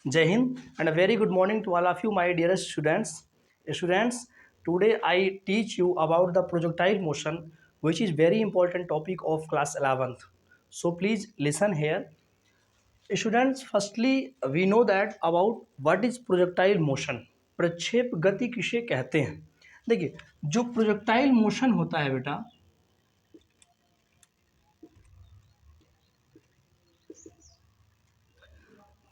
Jai Hind and a very good morning to all of you, my dearest students. Students, today I teach you about the projectile motion, which is very important topic of class 11th. So please listen here. Students, firstly we know that about what is projectile motion. प्रक्षेप गति किसे कहते हैं? देखिए, जो projectile motion होता है बेटा,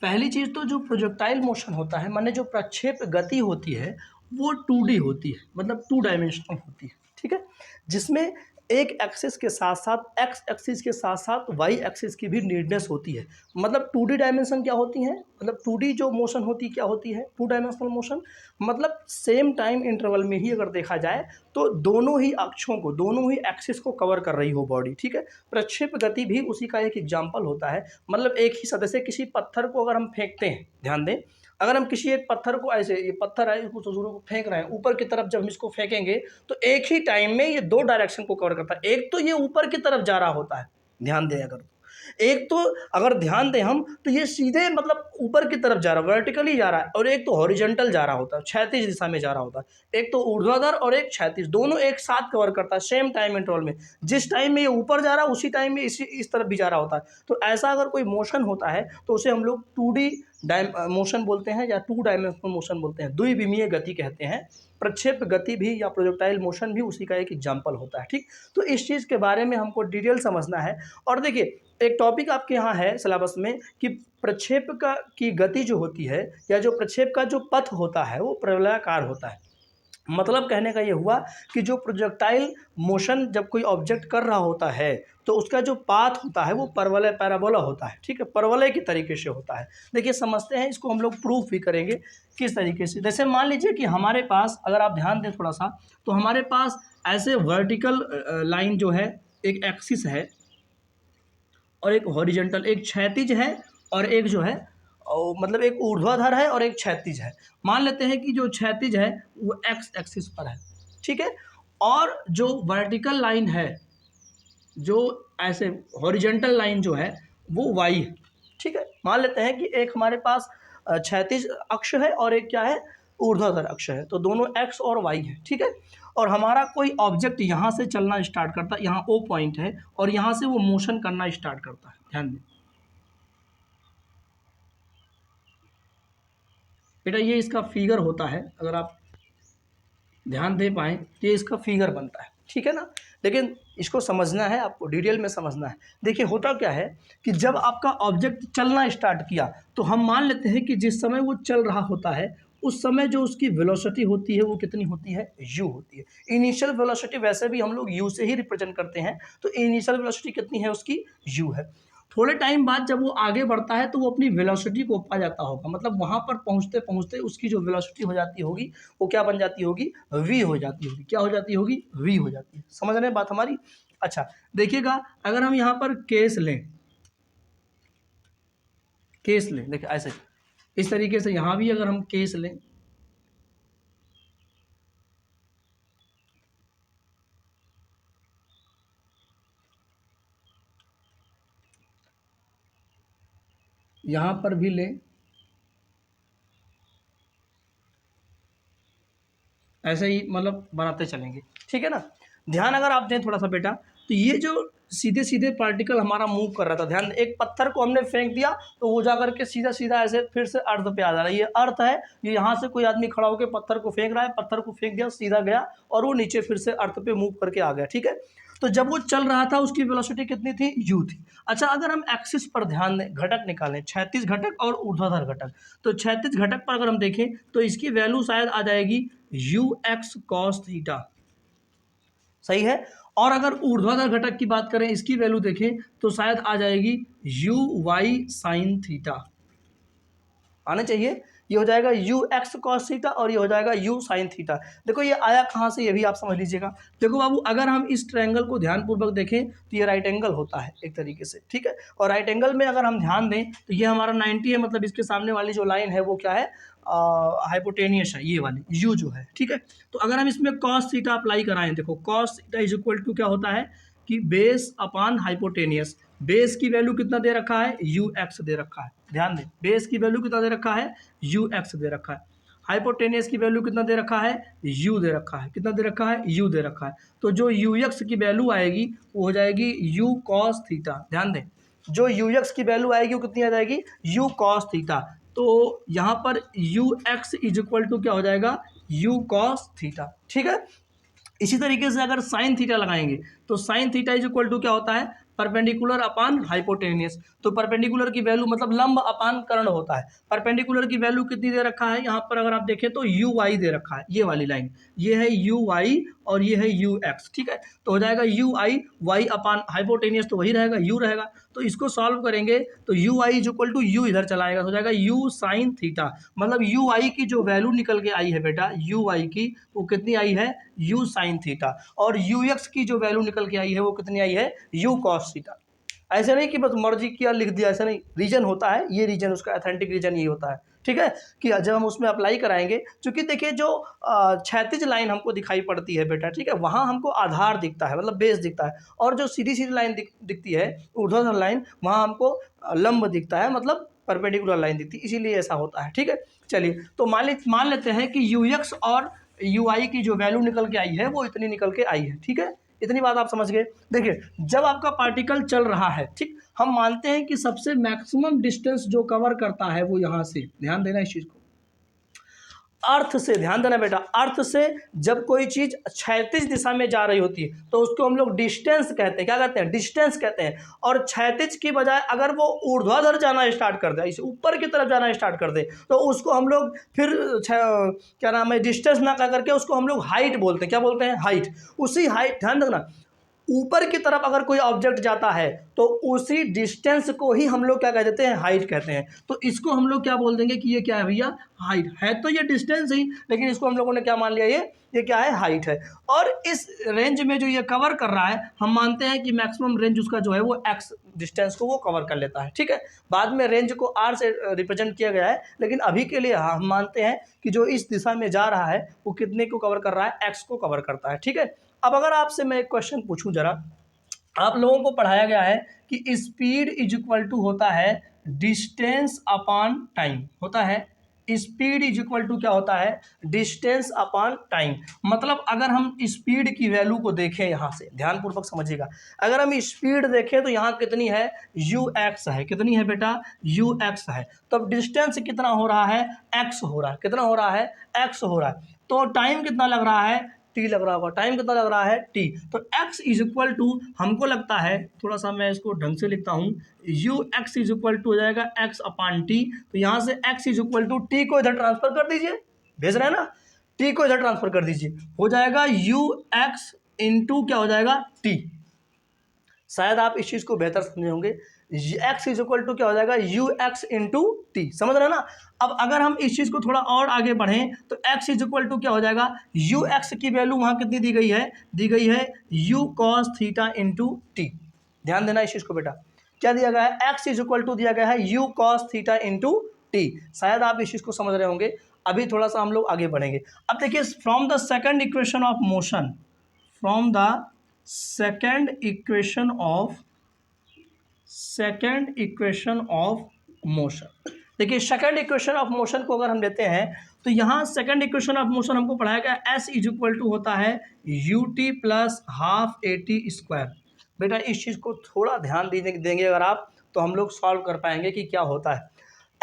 पहली चीज तो जो प्रोजेक्टाइल मोशन होता है माने जो प्रक्षेप गति होती है वो 2D होती है, मतलब 2 डायमेंशनल होती है। ठीक है, जिसमें एक एक्सिस के साथ साथ एक्स एक्सिस के साथ साथ वाई एक्सिस की भी नीडनेस होती है। मतलब 2D डायमेंशन क्या होती है, मतलब 2D जो मोशन होती है क्या होती है, 2 डायमेंशनल मोशन। मतलब सेम टाइम इंटरवल में ही अगर देखा जाए तो दोनों ही अक्षों को, दोनों ही एक्सिस को कवर कर रही हो बॉडी। ठीक है, प्रक्षेप गति भी उसी का एक एग्जाम्पल होता है। मतलब एक ही सदस्य किसी पत्थर को अगर हम फेंकते हैं, ध्यान दें, अगर हम किसी एक पत्थर को ऐसे, ये पत्थर है इसको सूर्य को फेंक रहे हैं ऊपर की तरफ, जब हम इसको फेंकेंगे तो एक ही टाइम में ये 2 डायरेक्शन को कवर करता है। एक तो ये ऊपर की तरफ जा रहा होता है, ध्यान दें अगर, एक तो अगर ध्यान दें हम तो ये सीधे मतलब ऊपर की तरफ जा रहा है, वर्टिकली जा रहा है, और एक तो हॉरिजॉन्टल जा रहा होता है, क्षैतिज दिशा में जा रहा होता है। एक तो ऊर्ध्वाधर और एक क्षैतिज, दोनों एक साथ कवर करता है सेम टाइम इंटरवल में। जिस टाइम में ये ऊपर जा रहा है उसी टाइम में इस तरफ भी जा रहा होता है। तो ऐसा अगर कोई मोशन होता है तो उसे हम लोग 2D मोशन बोलते हैं या 2 डायमेंशनल मोशन बोलते हैं, द्विविमीय गति कहते हैं। प्रक्षेप गति भी या प्रोजेक्टाइल मोशन भी उसी का एक एग्जाम्पल होता है। ठीक, तो इस चीज़ के बारे में हमको डिटेल समझना है। और देखिए, एक टॉपिक आपके यहाँ है सिलेबस में कि प्रक्षेप का की गति जो होती है या जो प्रक्षेप का जो पथ होता है वो प्रवलयाकार होता है। मतलब कहने का ये हुआ कि जो प्रोजेक्टाइल मोशन जब कोई ऑब्जेक्ट कर रहा होता है तो उसका जो पाथ होता है वो परवलय पैराबोला होता है। ठीक है, परवलय की तरीके से होता है। देखिए समझते हैं, इसको हम लोग प्रूफ भी करेंगे किस तरीके से। जैसे मान लीजिए कि हमारे पास, अगर आप ध्यान दें थोड़ा सा, तो हमारे पास ऐसे वर्टिकल लाइन जो है, एक एक्सिस है और एक हॉरिजॉन्टल, एक क्षैतिज है और एक जो है मतलब एक ऊर्ध्वाधर है और एक क्षैतिज है। मान लेते हैं कि जो क्षैतिज है वो एक्स एक्सिस पर है। ठीक है, और जो वर्टिकल लाइन है, जो ऐसे हॉरिजॉन्टल लाइन जो है वो वाई है। ठीक है, मान लेते हैं कि एक हमारे पास क्षैतिज अक्ष है और एक क्या है, ऊर्ध्वाधर अक्ष है, तो दोनों एक्स और वाई है। ठीक है, और हमारा कोई ऑब्जेक्ट यहाँ से चलना स्टार्ट करता है, यहाँ ओ पॉइंट है, और यहाँ से वो मोशन करना स्टार्ट करता है। ध्यान दें बेटा, ये इसका फिगर होता है, अगर आप ध्यान दे पाएँ तो ये इसका फिगर बनता है। ठीक है ना, लेकिन इसको समझना है, आपको डिटेल में समझना है। देखिए होता क्या है कि जब आपका ऑब्जेक्ट चलना स्टार्ट किया तो हम मान लेते हैं कि जिस समय वो चल रहा होता है उस समय जो उसकी वेलोसिटी होती है वो कितनी होती है, u होती है। इनिशियल वेलोसिटी वैसे भी हम लोग u से ही रिप्रेजेंट करते हैं, तो इनिशियल वेलोसिटी कितनी है उसकी, u है। थोड़े टाइम बाद जब वो आगे बढ़ता है तो वो अपनी वेलोसिटी को पा जाता होगा, मतलब वहाँ पर पहुँचते पहुँचते उसकी जो वेलोसिटी हो जाती होगी वो क्या बन जाती होगी, v हो जाती होगी। क्या हो जाती होगी, v हो जाती है। समझ रहे हैं बात हमारी? अच्छा देखिएगा, अगर हम यहाँ पर केस लें, केस लें, देखिए ऐसे इस तरीके से यहाँ भी अगर हम केस लें, यहाँ पर भी लें, ऐसे ही मतलब बनाते चलेंगे। ठीक है ना, ध्यान अगर आप दें थोड़ा सा बेटा, तो ये जो सीधे सीधे पार्टिकल हमारा मूव कर रहा था, ध्यान, एक पत्थर को हमने फेंक दिया तो वो जाकर के सीधा सीधा ऐसे फिर से अर्थ पे आ जा रहा है। ये अर्थ है, ये यहाँ से कोई आदमी खड़ा होकर पत्थर को फेंक रहा है, पत्थर को फेंक दिया, सीधा गया और वो नीचे फिर से अर्थ पे मूव करके आ गया। ठीक है, तो जब वो चल रहा था उसकी वेलोसिटी कितनी थी, u थी। अच्छा अगर हम एक्सिस पर ध्यान दें, घटक निकालें, क्षैतिज घटक और ऊर्ध्वाधर घटक, तो क्षैतिज घटक पर अगर हम देखें तो इसकी वैल्यू शायद आ जाएगी ux cos थीटा, सही है। और अगर ऊर्ध्वाधर घटक की बात करें, इसकी वैल्यू देखें तो शायद आ जाएगी uy sin थीटा, आना चाहिए। ये हो जाएगा ux cos थीटा और ये हो जाएगा u sin थीटा। देखो ये आया कहाँ से, ये भी आप समझ लीजिएगा। देखो बाबू, अगर हम इस ट्रायंगल को ध्यानपूर्वक देखें तो ये राइट एंगल होता है एक तरीके से। ठीक है, और राइट एंगल में अगर हम ध्यान दें तो ये हमारा 90 है, मतलब इसके सामने वाली जो लाइन है वो क्या है, हाइपोटेनियस है, ये वाली u जो है। ठीक है, तो अगर हम इसमें cos थीटा अप्लाई कराएं, देखो cos theta is equal to क्या होता है कि बेस अपान हाइपोटेनियस। बेस की वैल्यू कितना दे रखा है, यू एक्स दे रखा है, ध्यान दें, बेस की वैल्यू कितना दे रखा है, यू एक्स दे रखा है। हाइपोटेनियस की वैल्यू कितना दे रखा है, यू दे रखा है, कितना दे रखा है, यू दे रखा है। तो जो यू एक्स की वैल्यू आएगी वो हो जाएगी यू कॉस थीटा। ध्यान दें, जो यू एक्स की वैल्यू आएगी वो कितनी आ जाएगी, यू कॉस थीटा। तो यहाँ पर u x is equal to क्या हो जाएगा, यू कॉस थीटा। ठीक है, इसी तरीके से अगर साइन थीटा लगाएंगे तो sine theta is equal to क्या होता है, परपेंडिकुलर अपान हाइपोटेनियस। तो परपेंडिकुलर की वैल्यू मतलब लंब अपान कर्ण होता है। परपेंडिकुलर की वैल्यू कितनी दे रखा है यहाँ पर, अगर आप देखें तो यू वाई दे रखा है, ये वाली लाइन, ये है यू वाई और ये है यू एक्स। ठीक है, तो हो जाएगा u i y upon hypotenuse, तो वही रहेगा, यू रहेगा। तो इसको सॉल्व करेंगे तो u i is equal to u इधर चलाएगा, हो जाएगा यू साइन थीटा। मतलब यू आई की जो वैल्यू निकल के आई है बेटा, यू आई की वो कितनी आई है, यू साइन थीटा। और यू एक्स की जो वैल्यू निकल के आई है वो कितनी आई है, यू कॉस थीटा। ऐसे नहीं कि बस मर्जी किया लिख दिया, ऐसा नहीं, रीजन होता है, ये रीजन उसका अथेंटिक रीजन ये होता है। ठीक है, कि जब हम उसमें अप्लाई कराएंगे, क्योंकि देखिए जो क्षैतिज लाइन हमको दिखाई पड़ती है बेटा, ठीक है, वहाँ हमको आधार दिखता है, मतलब बेस दिखता है, और जो सीधी सीधी लाइन दिखती है ऊर्ध्वाधर लाइन, वहाँ हमको लंब दिखता है, मतलब परपेंडिकुलर लाइन दिखती है, इसीलिए ऐसा होता है। ठीक है, चलिए तो मान लेते हैं कि यू एक्स और यू आई की जो वैल्यू निकल के आई है वो इतनी निकल के आई है। ठीक है, इतनी बात आप समझ गए। देखिए जब आपका पार्टिकल चल रहा है, ठीक, हम मानते हैं कि सबसे मैक्सिमम डिस्टेंस जो कवर करता है वो यहाँ से, ध्यान देना इस चीज़ को, अर्थ से, ध्यान देना बेटा, अर्थ से जब कोई चीज क्षैतिज दिशा में जा रही होती है तो उसको हम लोग डिस्टेंस कहते हैं, क्या कहते हैं, डिस्टेंस कहते हैं। और क्षैतिज की बजाय अगर वो ऊर्ध्वाधर जाना स्टार्ट कर दे, इसे ऊपर की तरफ जाना स्टार्ट कर दे, तो उसको हम लोग फिर क्या नाम है, डिस्टेंस ना कह करके उसको हम लोग हाइट बोलते हैं। क्या बोलते हैं, हाइट। उसी हाइट, ध्यान रखना, ऊपर की तरफ अगर कोई ऑब्जेक्ट जाता है तो उसी डिस्टेंस को ही हम लोग क्या कह देते हैं, हाइट कहते हैं। तो इसको हम लोग क्या बोल देंगे कि ये क्या है भैया, हाइट है। तो ये डिस्टेंस ही, लेकिन इसको हम लोगों ने क्या मान लिया, ये क्या है, हाइट है। और इस रेंज में जो ये कवर कर रहा है, हम मानते हैं कि मैक्सिमम रेंज उसका जो है वो एक्स डिस्टेंस को वो कवर कर लेता है। ठीक है, बाद में रेंज को आर से रिप्रेजेंट किया गया है, लेकिन अभी के लिए हम मानते हैं कि जो इस दिशा में जा रहा है वो कितने को कवर कर रहा है, एक्स को कवर करता है। ठीक है, अब अगर आपसे मैं एक क्वेश्चन पूछूं जरा, आप लोगों को पढ़ाया गया है कि स्पीड इज इक्वल टू होता है डिस्टेंस अपॉन टाइम, होता है स्पीड इज इक्वल टू क्या होता है, डिस्टेंस अपॉन टाइम। मतलब अगर हम स्पीड की वैल्यू को देखें, यहाँ से ध्यानपूर्वक समझिएगा, अगर हम स्पीड देखें तो यहाँ कितनी है, यू एक्स है, कितनी है बेटा, यू एक्स है। तब डिस्टेंस कितना हो रहा है, एक्स हो रहा है, कितना हो रहा है, एक्स हो रहा है। तो टाइम कितना लग रहा है, टी लग रहा होगा, टाइम कितना लग रहा है, टी। तो x इज इक्वल टू, हमको लगता है, थोड़ा सा मैं इसको ढंग से लिखता हूँ, u x is equal to हो जाएगा x अपान टी। तो यहाँ से x is equal to t को इधर ट्रांसफर कर दीजिए, भेज रहे हैं ना, टी को इधर ट्रांसफर कर दीजिए, हो जाएगा यू एक्स इंटू क्या हो जाएगा, टी। शायद आप इस चीज़ को बेहतर समझे होंगे, x इज इक्वल टू क्या हो जाएगा, यू एक्स इंटू टी, समझ रहे हैं ना। अब अगर हम इस चीज़ को थोड़ा और आगे बढ़ें तो x इज इक्वल टू क्या हो जाएगा, यू एक्स की वैल्यू वहाँ कितनी दी गई है you cos theta into t. ध्यान देना इस चीज़ को बेटा, क्या दिया गया है, x इज इक्वल टू दिया गया है you cos theta into T. शायद आप इस चीज़ को समझ रहे होंगे। अभी थोड़ा सा हम लोग आगे बढ़ेंगे। अब देखिए, from the second equation of motion, from the second equation of motion, देखिए सेकेंड इक्वेशन ऑफ मोशन को अगर हम लेते हैं तो यहाँ सेकेंड इक्वेशन ऑफ मोशन हमको पढ़ाया गया एस इज इक्वल टू होता है U T plus half A T square. बेटा इस चीज़ को थोड़ा ध्यान देंगे अगर आप, तो हम लोग सॉल्व कर पाएंगे कि क्या होता है।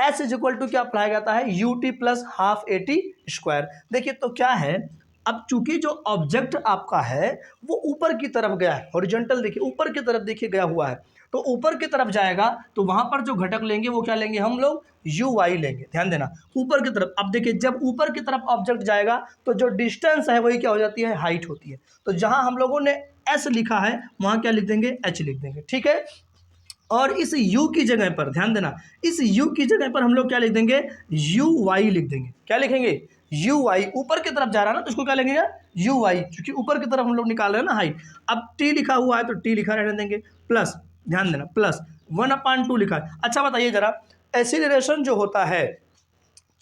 एस इज इक्वल टू क्या पढ़ाया जाता है, U T plus half A T square. देखिए तो क्या है, अब चूंकि जो ऑब्जेक्ट आपका है वो ऊपर की तरफ गया है, हॉरिजॉन्टल देखिए ऊपर की तरफ देखिए गया हुआ है, तो ऊपर की तरफ जाएगा तो वहां पर जो घटक लेंगे वो क्या लेंगे, हम लोग यू वाई लेंगे। ध्यान देना, ऊपर की तरफ। अब देखिए जब ऊपर की तरफ ऑब्जेक्ट जाएगा तो जो डिस्टेंस है वही क्या हो जाती है, हाइट होती है। तो जहां हम लोगों ने एस लिखा है वहां क्या लिख देंगे, एच लिख देंगे। ठीक है, और इस u की जगह पर ध्यान देना, इस u की जगह पर हम लोग क्या लिख देंगे, यू वाई लिख देंगे। क्या लिखेंगे, यू वाई, ऊपर की तरफ जा रहा है ना तो इसको क्या लिखेंगे, यू वाई, क्योंकि ऊपर की तरफ हम लोग निकाल रहे हैं ना हाइट। अब t लिखा हुआ है तो t लिखा रहने देंगे, प्लस, ध्यान देना, प्लस 1/2 लिखा है। अच्छा बताइए जरा, एक्सीलरेशन जो होता है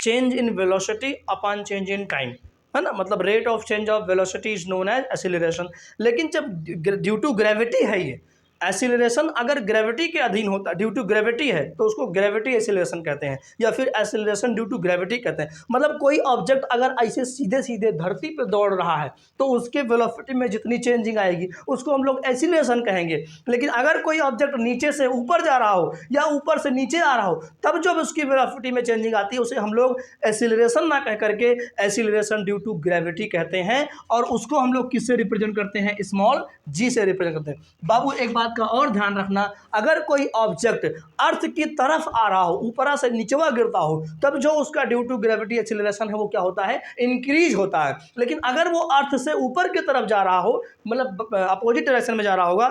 change in velocity upon change in time, है ना, मतलब rate of change of velocity is known as acceleration. लेकिन जब ड्यू टू ग्रेविटी है ये एसिलरेशन अगर ग्रेविटी के अधीन होता, ड्यू टू ग्रेविटी है, तो उसको ग्रेविटी एसिलरेशन कहते हैं, या फिर एसिलरेशन ड्यू टू ग्रेविटी कहते हैं। मतलब कोई ऑब्जेक्ट अगर ऐसे सीधे सीधे धरती पर दौड़ रहा है तो उसके वेलोसिटी में जितनी चेंजिंग आएगी उसको हम लोग एसिलरेशन कहेंगे। लेकिन अगर कोई ऑब्जेक्ट नीचे से ऊपर जा रहा हो या ऊपर से नीचे आ रहा हो, तब जब उसकी वेलोसिटी में चेंजिंग आती है उसे हम लोग एसिलरेशन ना कह करके एसिलरेशन ड्यू टू ग्रेविटी कहते हैं। और उसको हम लोग किससे रिप्रेजेंट करते हैं? स्मॉल जी से रिप्रेजेंट करते हैं। बाबू एक बात का और ध्यान रखना, अगर कोई ऑब्जेक्ट अर्थ की तरफ आ रहा हो, ऊपरा से नीचवा गिरता हो, तब जो उसका ड्यू टू ग्रेविटी एक्सीलरेशन है वो क्या होता है? इंक्रीज होता है। लेकिन अगर वो अर्थ से ऊपर की तरफ जा रहा हो, मतलब अपोजिट डायरेक्शन में जा रहा होगा,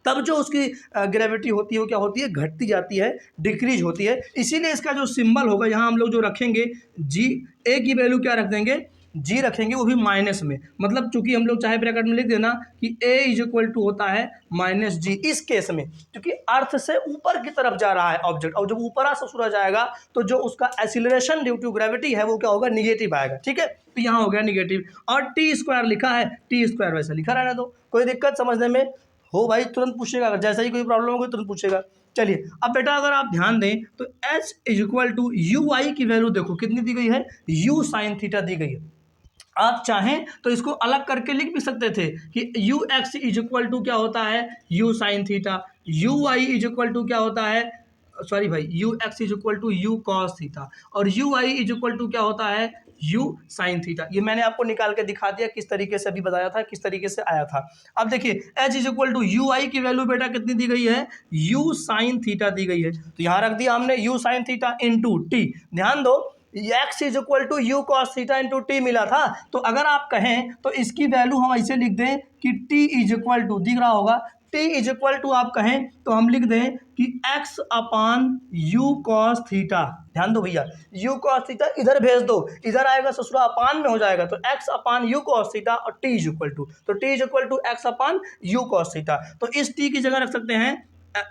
तब जो उसकी ग्रेविटी होती है वो क्या होती है? घटती जाती है, डिक्रीज होती है। इसीलिए इसका जो सिंबल होगा यहाँ हम लोग जो रखेंगे जी, ए की वैल्यू क्या रख देंगे? जी रखेंगे, वो भी माइनस में। मतलब चूंकि हम लोग चाहे ब्रैकेट में लिख देना कि ए इज इक्वल टू होता है माइनस जी। इस केस में क्योंकि अर्थ से ऊपर की तरफ जा रहा है ऑब्जेक्ट, और जब ऊपर ससुरा जाएगा तो जो उसका एसिलरेशन ड्यू टू ग्रेविटी है वो क्या होगा? निगेटिव आएगा। ठीक है, तो यहाँ हो गया निगेटिव। और टी स्क्वायर लिखा है, टी स्क्वायर वैसे लिखा रहना दो, कोई दिक्कत समझने में हो भाई? तुरंत पूछेगा, अगर जैसा ही कोई प्रॉब्लम होगी तुरंत पूछेगा। चलिए अब बेटा अगर आप ध्यान दें तो h is equal to u i की वैल्यू देखो कितनी दी गई है? यू साइन थीटा दी गई है। आप चाहें तो इसको अलग करके लिख भी सकते थे कि u x is equal to क्या होता है? U sine theta. U y is equal to क्या होता है? सॉरी भाई, u x is equal to u cos theta, और u y is equal to क्या होता है? U sine theta. ये मैंने आपको निकाल के दिखा दिया किस तरीके से अभी बताया था, किस तरीके से आया था। अब देखिए h is equal to u i की वैल्यू बेटा कितनी दी गई है? यू साइन थीटा दी गई है, तो यहाँ रख दिया हमने u sine theta into t. ध्यान दो, x is equal to u cos theta into t मिला था, तो अगर आप कहें तो इसकी वैल्यू हम ऐसे लिख दें कि टी इज इक्वल टू, दिख रहा होगा, टी इज इक्वल टू आप कहें तो हम लिख दें कि x upon u cos theta. ध्यान दो भैया, यू कॉस थीटा इधर भेज दो, इधर आएगा ससुरा अपान में हो जाएगा, तो x upon u cos theta और टी इज इक्वल टू, तो t is equal to x upon u cos theta. तो इस टी की जगह रख सकते हैं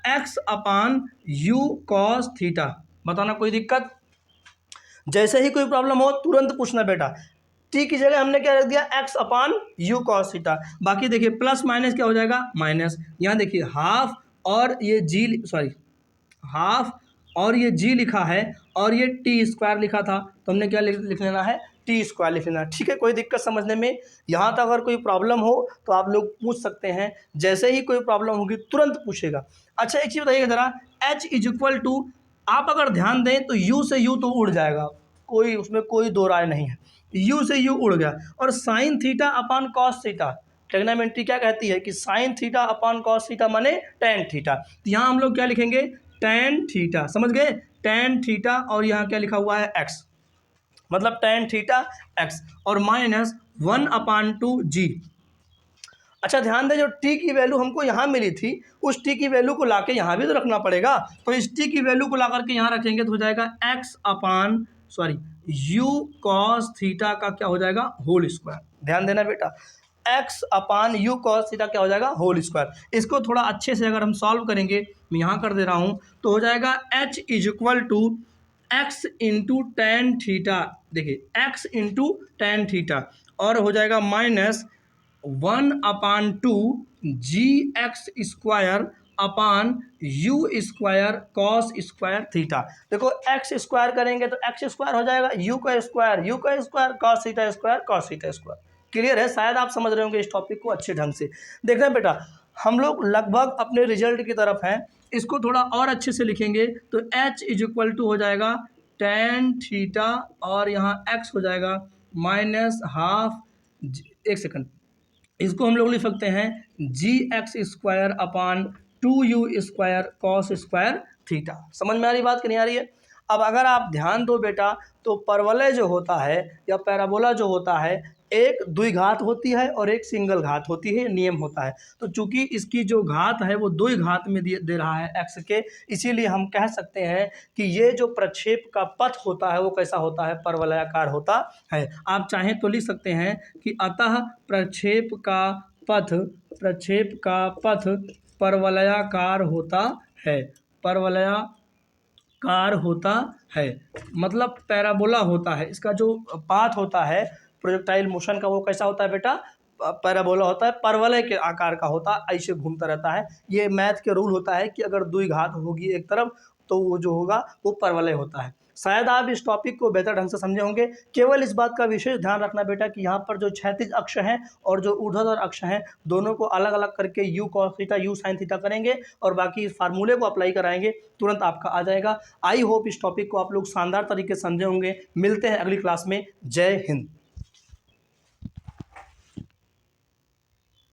x upon u cos theta. बताना कोई दिक्कत? जैसे ही कोई प्रॉब्लम हो तुरंत पूछना बेटा। टी की जगह हमने क्या रख दिया? X upon u cos theta. बाकी देखिए प्लस माइनस क्या हो जाएगा? माइनस। यहाँ देखिए हाफ और ये जी, सॉरी हाफ और ये जी लिखा है और ये टी स्क्वायर लिखा था, तो हमने क्या लिख लेना है? टी स्क्वायर लिख लेना। ठीक है, कोई दिक्कत समझने में? यहाँ तक अगर कोई प्रॉब्लम हो तो आप लोग पूछ सकते हैं, जैसे ही कोई प्रॉब्लम होगी तुरंत पूछेगा। अच्छा एक चीज़ बताइएगा ज़रा, एच इज इक्वल टू, आप अगर ध्यान दें तो यू से यू तो उड़ जाएगा, कोई उसमें कोई दो राय नहीं है, यू से यू उड़ गया। और sine theta upon cos theta, trigonometry क्या कहती है कि sine theta upon cos theta माने टेन थीटा। तो यहाँ हम लोग क्या लिखेंगे? टेन थीटा, समझ गए? टेन थीटा, और यहाँ क्या लिखा हुआ है? एक्स, मतलब टेन थीटा एक्स, और माइनस 1/2 जी। अच्छा ध्यान दें, जो टी की वैल्यू हमको यहाँ मिली थी उस टी की वैल्यू को लाके यहाँ भी तो रखना पड़ेगा, तो इस टी की वैल्यू को ला करके यहाँ रखेंगे तो हो जाएगा x upon sorry u cos theta का क्या हो जाएगा? Whole square. ध्यान देना बेटा, x upon u cos theta क्या हो जाएगा? Whole square. इसको थोड़ा अच्छे से अगर हम सॉल्व करेंगे, मैं यहाँ कर दे रहा हूँ, तो हो जाएगा h is equal to x into tan theta. देखिए एक्स इंटू टेन थीटा, और हो जाएगा minus 1/2 g x square upon u square cos square theta. देखो एक्स स्क्वायर करेंगे तो एक्स स्क्वायर हो जाएगा, यू का square cos theta square. Clear है? शायद आप समझ रहे होंगे इस टॉपिक को अच्छे ढंग से। देखना बेटा, हम लोग लगभग अपने रिजल्ट की तरफ हैं, इसको थोड़ा और अच्छे से लिखेंगे तो एच इज इक्वल टू हो जाएगा टेन थीटा, और यहाँ एक्स हो जाएगा माइनस हाफ, एक सेकंड, इसको हम लोग लिख सकते हैं g x square upon 2u square cos square theta. समझ में आ रही बात कि नहीं आ रही है? अब अगर आप ध्यान दो बेटा, तो परवलय जो होता है या पैराबोला जो होता है, एक द्विघात होती है और एक सिंगल घात होती है, नियम होता है। तो चूंकि इसकी जो घात है वो द्विघात में दे रहा है एक्स के, इसीलिए हम कह सकते हैं कि ये जो प्रक्षेप का पथ होता है वो कैसा होता है? परवलयाकार होता है। आप चाहें तो लिख सकते हैं कि अतः प्रक्षेप का पथ परवलयाकार होता है, परवलयाकार होता है, मतलब पैराबोला होता है। इसका जो पाथ होता है प्रोजेक्टाइल मोशन का वो कैसा होता है बेटा? पैराबोला होता है, परवलय के आकार का होता है, ऐसे घूमता रहता है। ये मैथ के रूल होता है कि अगर द्विघात होगी एक तरफ तो वो जो होगा वो परवलय होता है। शायद आप इस टॉपिक को बेहतर ढंग से समझे होंगे। केवल इस बात का विशेष ध्यान रखना बेटा कि यहाँ पर जो क्षैतिज अक्ष हैं और जो ऊर्ध्वाधर अक्ष हैं दोनों को अलग अलग करके you cos theta you sine theta करेंगे और बाकी इस फार्मूले को अप्लाई कराएंगे, तुरंत आपका आ जाएगा। आई होप इस टॉपिक को आप लोग शानदार तरीके से समझे होंगे। मिलते हैं अगली क्लास में। जय हिंद।